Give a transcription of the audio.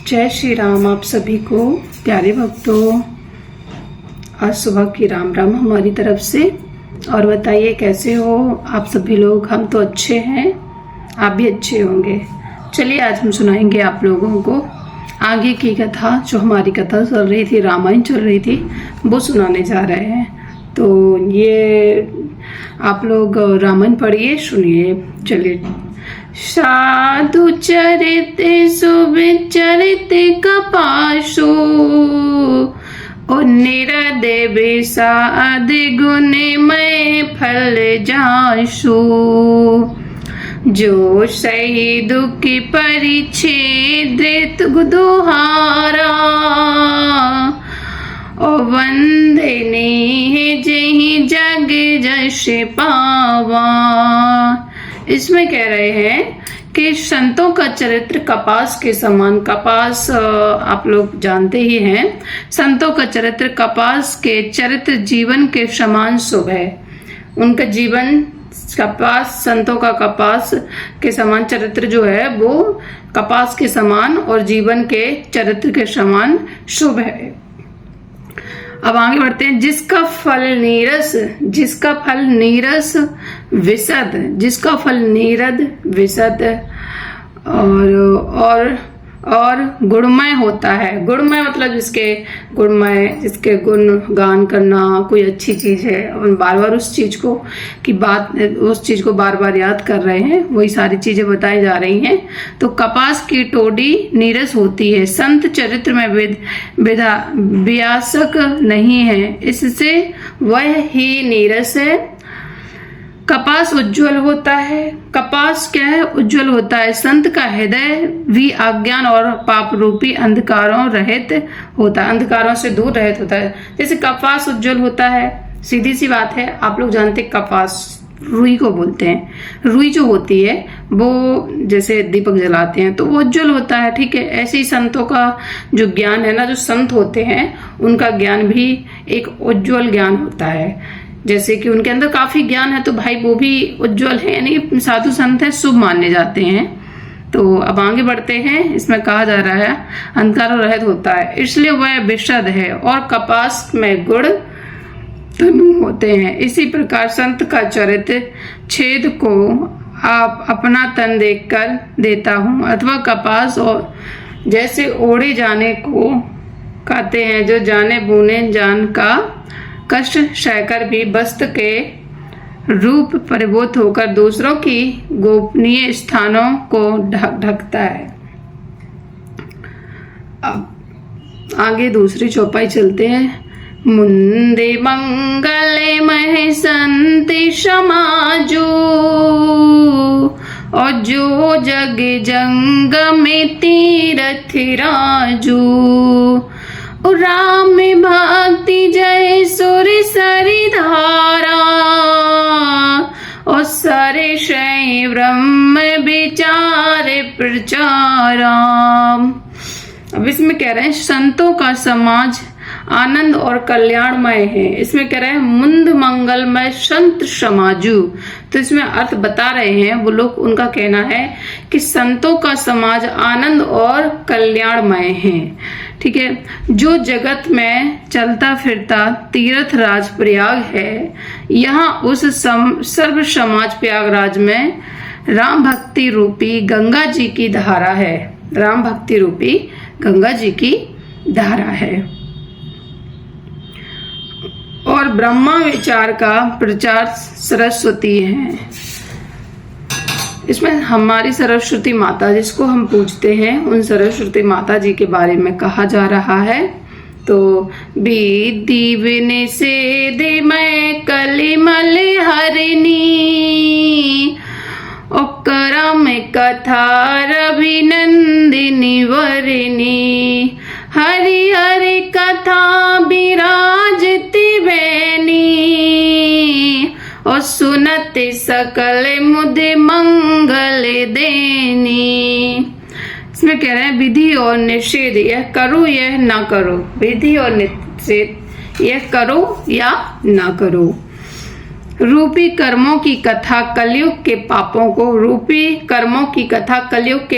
जय श्री राम। आप सभी को प्यारे भक्तों, आज सुबह की राम राम हमारी तरफ से। और बताइए कैसे हो आप सभी लोग। हम तो अच्छे हैं, आप भी अच्छे होंगे। चलिए आज हम सुनाएंगे आप लोगों को आगे की कथा। जो हमारी कथा चल रही थी, रामायण चल रही थी, वो सुनाने जा रहे हैं। तो ये आप लोग रामायण पढ़िए, सुनिए। चलिए। साधु चरित सुविचरित कपासो निरदे विषाद गुण में फल जासु। जो सही दुख परिच्छेद दुहारा ओ वंदनीय जही जग जश पावा। इसमें कह रहे हैं कि संतों का चरित्र कपास के समान। कपास आप लोग जानते ही हैं। संतों का चरित्र कपास के चरित्र जीवन के समान शुभ है। उनका जीवन कपास, संतों का कपास के समान चरित्र जो है वो कपास के समान और जीवन के चरित्र के समान शुभ है। अब आगे बढ़ते हैं। जिसका फल नीरस, जिसका फल नीरस विशद, जिसका फल नीरद विशद और गुणमय होता है। गुणमय मतलब जिसके गुणमय, जिसके गुण गान करना कोई अच्छी चीज है, और बार बार उस चीज को बार बार याद कर रहे हैं, वही सारी चीजें बताई जा रही हैं। तो कपास की टोडी नीरस होती है। संत चरित्र में व्यासक नहीं है, इससे वह ही नीरस है। कपास उज्जवल होता है। कपास क्या है? उज्जवल होता है। संत का हृदय भी अज्ञान और पाप रूपी अंधकारों रहित होता है, अंधकारों से दूर रहित होता है। जैसे कपास उज्जवल होता है, सीधी सी बात है। आप लोग जानते हैं कपास रुई को बोलते हैं। रुई जो होती है वो जैसे दीपक जलाते हैं तो वो उज्जवल होता है, ठीक है। ऐसे ही संतों का जो ज्ञान है ना, जो संत होते हैं उनका ज्ञान भी एक उज्जवल ज्ञान होता है। जैसे कि उनके अंदर काफी ज्ञान है तो भाई वो भी उज्जवल है, यानी साधु संत है, शुभ माने जाते हैं। तो अब आगे बढ़ते हैं। इसमें कहा जा रहा है अंधकार रहित होता है, इसलिए वह विशद है और कपास में गुण होते हैं। इसी प्रकार संत का चरित्र छेद को आप अपना तन देखकर देता हूँ, अथवा कपास और जैसे ओढ़े जाने को कहते हैं, जो जाने बुने जान का कष्ट सहकर भी वस्त्र के रूप परिबोध होकर दूसरों की गोपनीय स्थानों को ढकता है। अब आगे दूसरी चौपाई चलते हैं। मुंदे मंगल मह संति समाजो और जो जग जंग में तीरथ राजू। राम भक्ति जय सुर सरि धारा और सरे शय ब्रह्म विचार प्रचारा। अब इसमें कह रहे हैं संतों का समाज आनंद और कल्याणमय है। इसमें कह रहे हैं मुंद मंगलमय संत समाजू। तो इसमें अर्थ बता रहे हैं वो लोग, उनका कहना है कि संतों का समाज आनंद और कल्याणमय है, ठीक है। जो जगत में चलता फिरता तीर्थ राज प्रयाग है, यहाँ उस सर्व समाज प्रयागराज में राम भक्ति रूपी गंगा जी की धारा है। राम भक्ति रूपी गंगा जी की धारा है। और ब्रह्मा विचार का प्रचार सरस्वती है। इसमें हमारी सरस्वती माता जिसको हम पूजते हैं, उन सरस्वती माता जी के बारे में कहा जा रहा है। तो विधि विनय से दे मैं कलिमल हरिणी करम कथा रविनंदिनी वरिणी। हरि हरि कथा विराजती बैनी और सुनते सकल मुझे मंगल देनी। इसमें कह रहे हैं विधि और निषेध, यह करो यह ना करो। विधि और निषेध, यह करो या ना करो। रूपी कर्मों की कथा कलयुग के पापों को, रूपी कर्मों की कथा कलयुग के